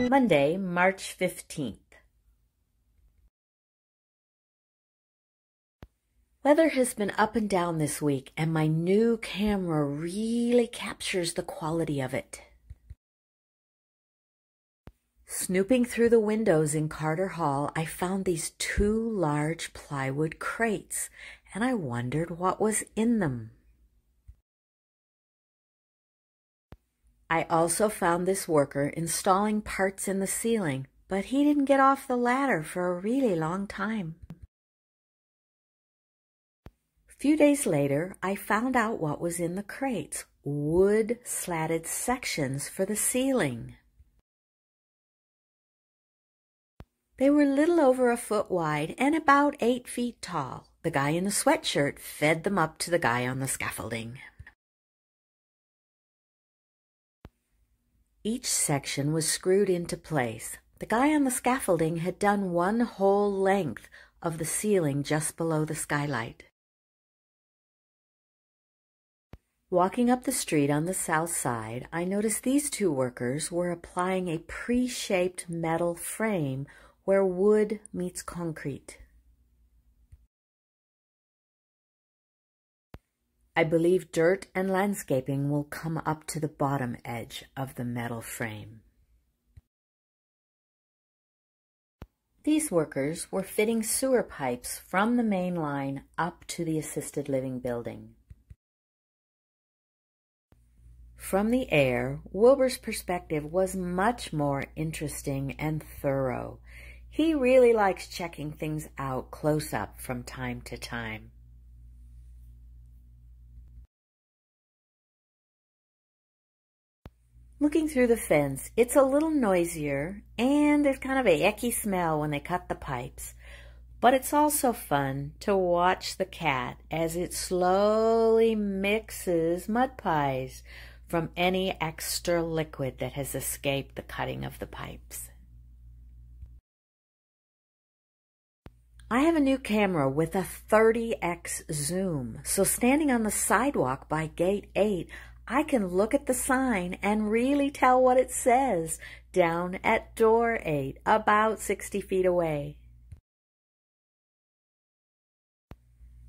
Monday, March 15th. Weather has been up and down this week, and my new camera really captures the quality of it. Snooping through the windows in Carter Hall, I found these 2 large plywood crates, and I wondered what was in them. I also found this worker installing parts in the ceiling, but he didn't get off the ladder for a really long time. A few days later, I found out what was in the crates: wood slatted sections for the ceiling. They were little over a foot wide and about 8 feet tall. The guy in the sweatshirt fed them up to the guy on the scaffolding. Each section was screwed into place. The guy on the scaffolding had done one whole length of the ceiling just below the skylight. Walking up the street on the south side, I noticed these 2 workers were applying a pre-shaped metal frame where wood meets concrete. I believe dirt and landscaping will come up to the bottom edge of the metal frame. These workers were fitting sewer pipes from the main line up to the assisted living building. From the air, Wilbur's perspective was much more interesting and thorough. He really likes checking things out close up from time to time. Looking through the fence, it's a little noisier, and there's kind of a yucky smell when they cut the pipes. But it's also fun to watch the cat as it slowly mixes mud pies from any extra liquid that has escaped the cutting of the pipes. I have a new camera with a 30x zoom, so standing on the sidewalk by gate 8, I can look at the sign and really tell what it says down at door 8, about 60 feet away.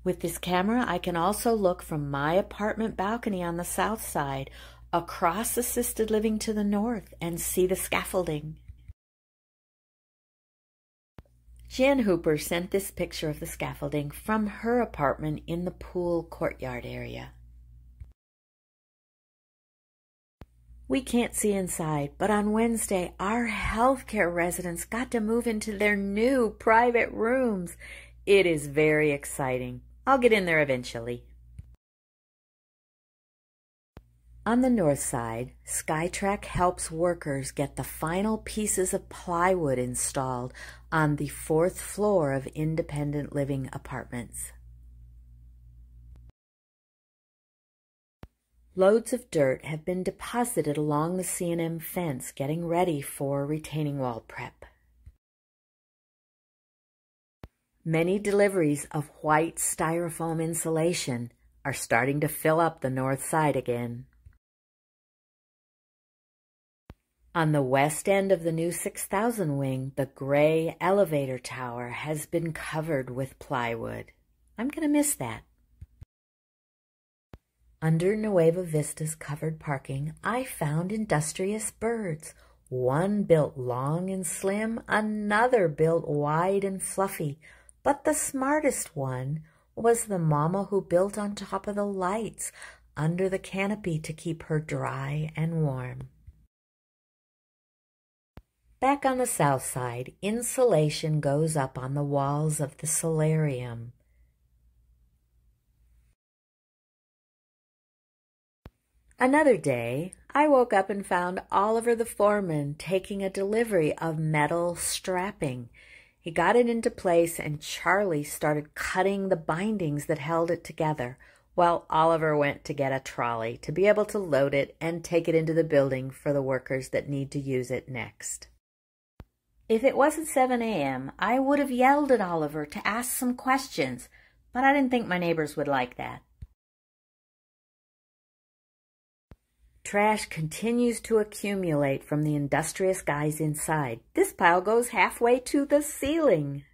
With this camera, I can also look from my apartment balcony on the south side, across assisted living to the north, and see the scaffolding. Jan Hooper sent this picture of the scaffolding from her apartment in the pool courtyard area. We can't see inside, but on Wednesday, our healthcare residents got to move into their new private rooms. It is very exciting. I'll get in there eventually. On the north side, Skytrack helps workers get the final pieces of plywood installed on the 4th floor of independent living apartments. Loads of dirt have been deposited along the C&M fence, getting ready for retaining wall prep. Many deliveries of white styrofoam insulation are starting to fill up the north side again. On the west end of the new 6000 wing, the gray elevator tower has been covered with plywood. I'm going to miss that. Under Nueva Vista's covered parking, I found industrious birds. One built long and slim, another built wide and fluffy. But the smartest one was the mama who built on top of the lights under the canopy to keep her dry and warm. Back on the south side, insulation goes up on the walls of the solarium. Another day, I woke up and found Oliver the foreman taking a delivery of metal strapping. He got it into place, and Charlie started cutting the bindings that held it together, while Oliver went to get a trolley to be able to load it and take it into the building for the workers that need to use it next. If it wasn't 7 a.m., I would have yelled at Oliver to ask some questions, but I didn't think my neighbors would like that. Trash continues to accumulate from the industrious guys inside. This pile goes halfway to the ceiling.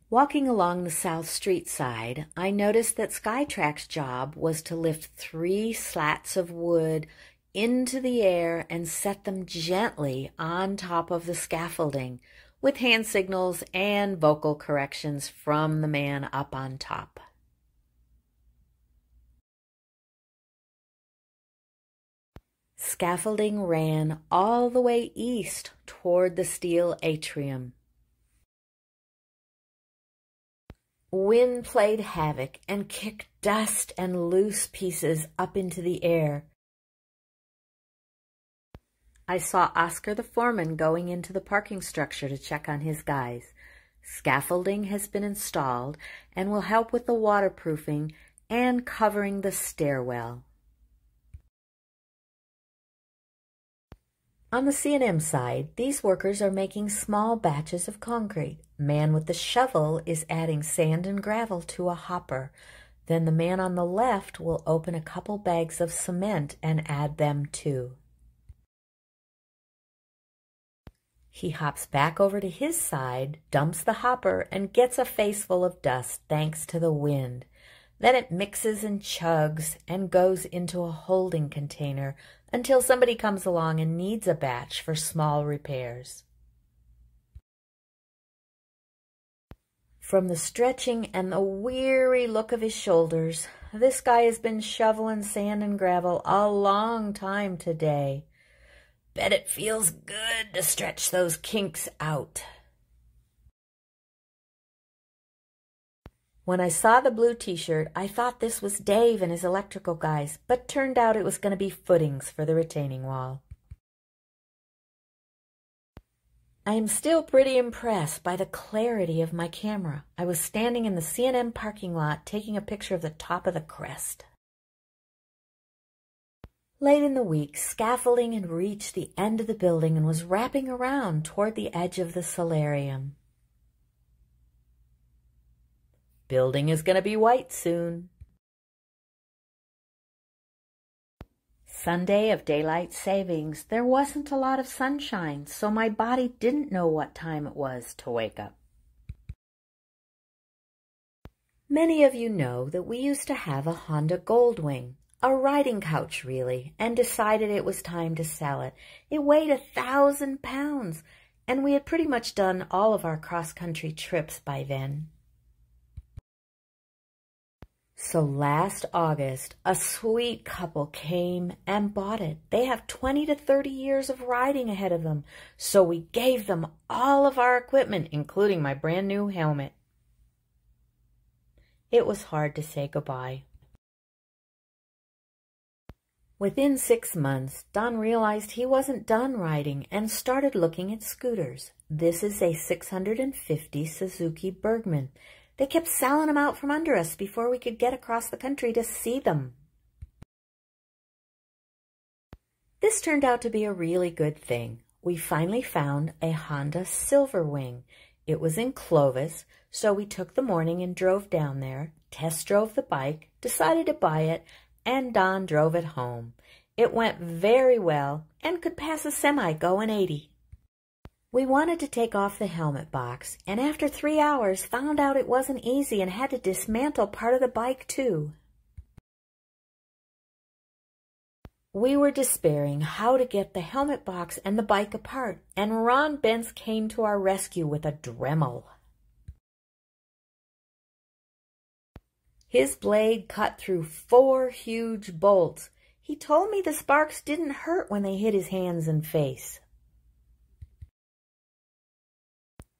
Walking along the South Street side, I noticed that Skytrack's job was to lift 3 slats of wood into the air and set them gently on top of the scaffolding, with hand signals and vocal corrections from the man up on top. Scaffolding ran all the way east toward the steel atrium. Wind played havoc and kicked dust and loose pieces up into the air. I saw Oscar the foreman going into the parking structure to check on his guys. Scaffolding has been installed and will help with the waterproofing and covering the stairwell. On the C&M side, these workers are making small batches of concrete. Man with the shovel is adding sand and gravel to a hopper. Then the man on the left will open a couple bags of cement and add them too. He hops back over to his side, dumps the hopper, and gets a face full of dust thanks to the wind. Then it mixes and chugs and goes into a holding container until somebody comes along and needs a batch for small repairs. From the stretching and the weary look of his shoulders, this guy has been shoveling sand and gravel a long time today. Bet it feels good to stretch those kinks out. When I saw the blue t-shirt, I thought this was Dave and his electrical guys, but turned out it was going to be footings for the retaining wall. I am still pretty impressed by the clarity of my camera. I was standing in the C&M parking lot taking a picture of the top of the crest. Late in the week, scaffolding had reached the end of the building and was wrapping around toward the edge of the solarium. Building is going to be white soon. Sunday of daylight savings, there wasn't a lot of sunshine, so my body didn't know what time it was to wake up. Many of you know that we used to have a Honda Goldwing. A riding couch, really, and decided it was time to sell it. It weighed 1,000 pounds, and we had pretty much done all of our cross-country trips by then. So last August, a sweet couple came and bought it. They have 20 to 30 years of riding ahead of them, so we gave them all of our equipment, including my brand new helmet. It was hard to say goodbye. Within 6 months, Don realized he wasn't done riding and started looking at scooters. This is a 650 Suzuki Bergman. They kept selling them out from under us before we could get across the country to see them. This turned out to be a really good thing. We finally found a Honda Silverwing. It was in Clovis, so we took the morning and drove down there, test drove the bike, decided to buy it, and Don drove it home. It went very well and could pass a semi going 80. We wanted to take off the helmet box, and after 3 hours found out it wasn't easy and had to dismantle part of the bike too. We were despairing how to get the helmet box and the bike apart, and Ron Bentz came to our rescue with a Dremel. His blade cut through 4 huge bolts. He told me the sparks didn't hurt when they hit his hands and face.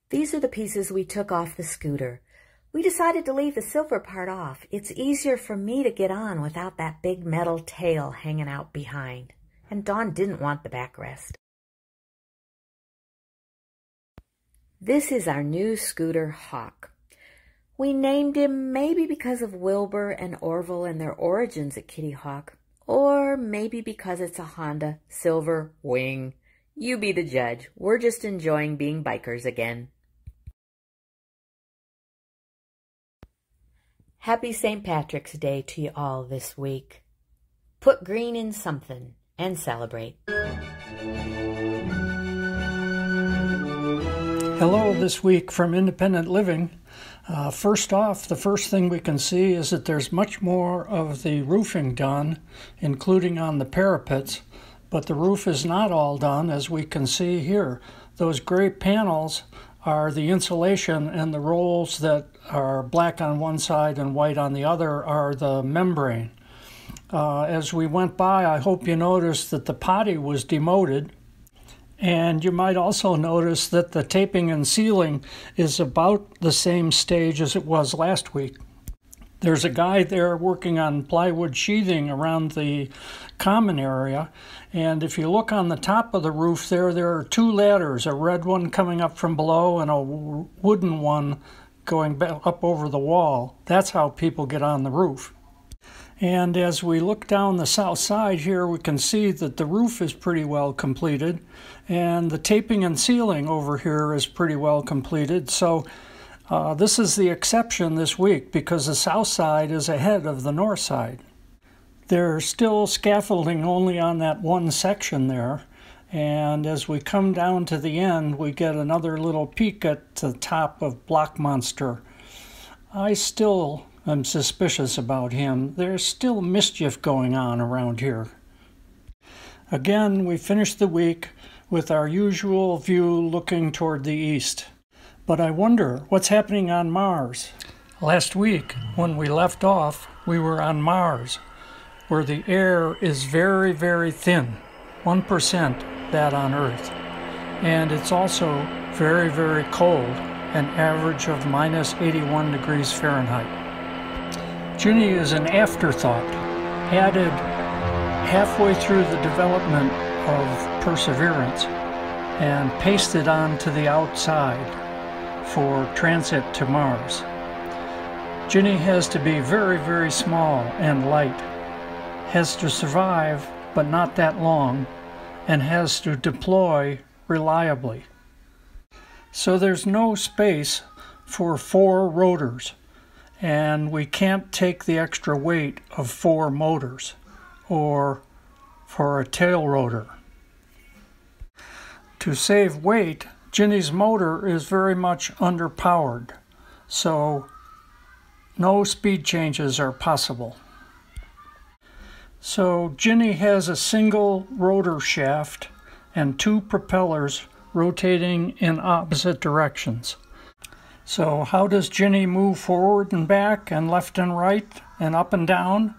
These are the pieces we took off the scooter. We decided to leave the silver part off. It's easier for me to get on without that big metal tail hanging out behind. And Don didn't want the backrest. This is our new scooter, Hawk. We named him maybe because of Wilbur and Orville and their origins at Kitty Hawk, or maybe because it's a Honda Silver Wing. You be the judge. We're just enjoying being bikers again. Happy St. Patrick's Day to you all this week. Put green in something and celebrate. Hello this week from Independent Living. First off, the first thing we can see is that there's much more of the roofing done, including on the parapets, but the roof is not all done, as we can see here. Those gray panels are the insulation, and the rolls that are black on one side and white on the other are the membrane. As we went by, I hope you noticed that the potty was demoted. And you might also notice that the taping and sealing is about the same stage as it was last week. There's a guy there working on plywood sheathing around the common area, and if you look on the top of the roof there are two ladders, a red one coming up from below and a wooden one going up over the wall. That's how people get on the roof. And as we look down the south side here, we can see that the roof is pretty well completed, and the taping and sealing over here is pretty well completed. So this is the exception this week because the south side is ahead of the north side. There's still scaffolding only on that one section there, and as we come down to the end, we get another little peek at the top of Block Monster. I'm suspicious about him. There's still mischief going on around here. Again, we finished the week with our usual view looking toward the east. But I wonder what's happening on Mars. Last week, when we left off, we were on Mars, where the air is very, very thin, 1% that on Earth. And it's also very, very cold, an average of minus 81 degrees Fahrenheit. Ginny is an afterthought, added halfway through the development of Perseverance and pasted onto the outside for transit to Mars. Ginny has to be very, very small and light, has to survive but not that long, and has to deploy reliably. So there's no space for 4 rotors, and we can't take the extra weight of 4 motors or for a tail rotor. To save weight, Ginny's motor is very much underpowered, so no speed changes are possible. So Ginny has a single rotor shaft and 2 propellers rotating in opposite directions. So how does Ginny move forward and back and left and right and up and down?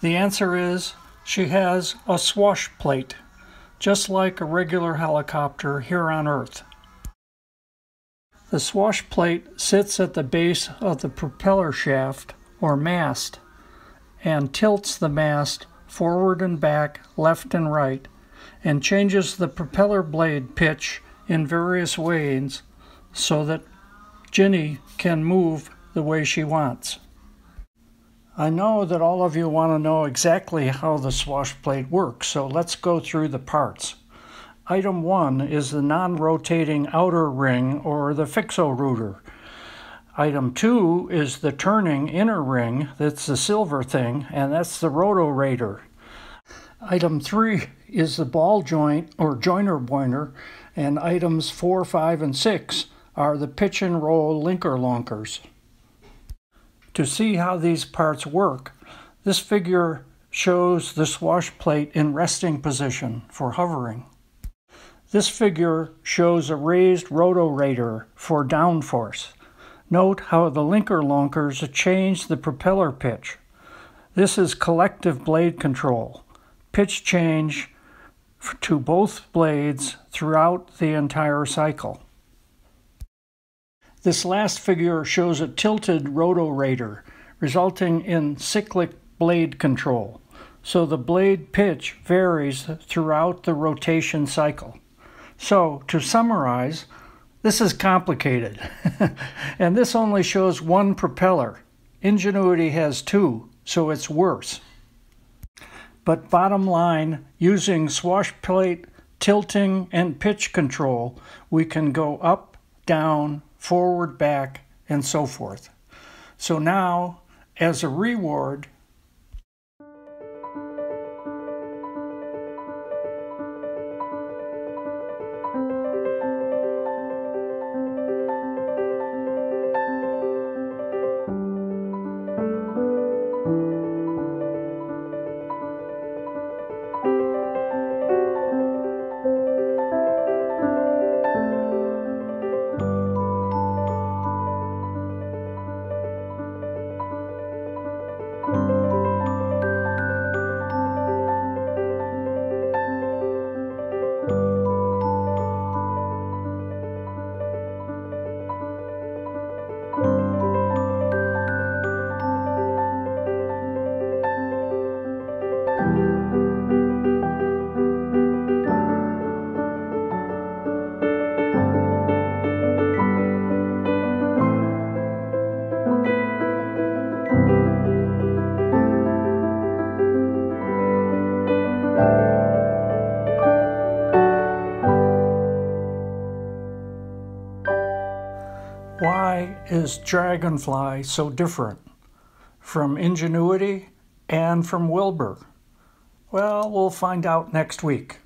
The answer is she has a swash plate, just like a regular helicopter here on Earth. The swash plate sits at the base of the propeller shaft or mast and tilts the mast forward and back, left and right, and changes the propeller blade pitch in various ways so that Ginny can move the way she wants. I know that all of you want to know exactly how the swash plate works, so let's go through the parts. Item 1 is the non-rotating outer ring, or the fixo-rotor. Item 2 is the turning inner ring, that's the silver thing, and that's the rotorator. Item 3 is the ball joint, or joiner boiner, and items 4, 5, and 6 are the pitch and roll linker lonkers. To see how these parts work, this figure shows the swash plate in resting position for hovering. This figure shows a raised rotorator for downforce. Note how the linker lonkers change the propeller pitch. This is collective blade control, pitch change to both blades throughout the entire cycle. This last figure shows a tilted rotorator, resulting in cyclic blade control, so the blade pitch varies throughout the rotation cycle. So, to summarize, This is complicated, and this only shows one propeller. Ingenuity has two, so it's worse. But bottom line, using swash plate, tilting, and pitch control, we can go up, down, forward, back, and so forth. So now, as a reward, why is Dragonfly so different from Ingenuity and from Wilbur? Well, we'll find out next week.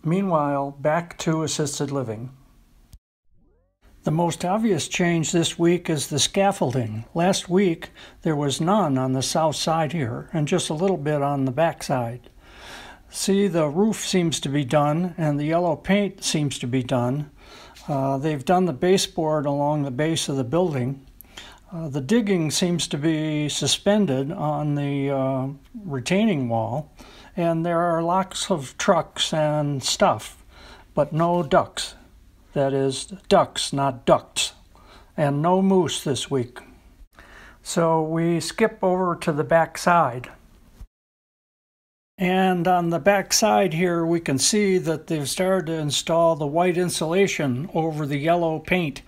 Meanwhile, back to assisted living. The most obvious change this week is the scaffolding. Last week, there was none on the south side here, and just a little bit on the back side. See, the roof seems to be done, and the yellow paint seems to be done. They've done the baseboard along the base of the building. The digging seems to be suspended on the retaining wall, and there are lots of trucks and stuff, but no ducks. That is, ducks, not ducts. And no moose this week. So we skip over to the back side. And on the back side here, we can see that they've started to install the white insulation over the yellow paint.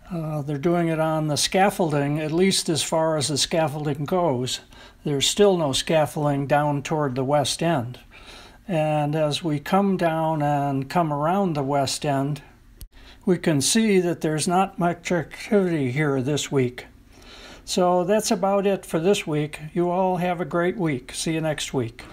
They're doing it on the scaffolding, at least as far as the scaffolding goes. There's still no scaffolding down toward the west end. And as we come down and come around the west end, we can see that there's not much activity here this week. So that's about it for this week. You all have a great week. See you next week.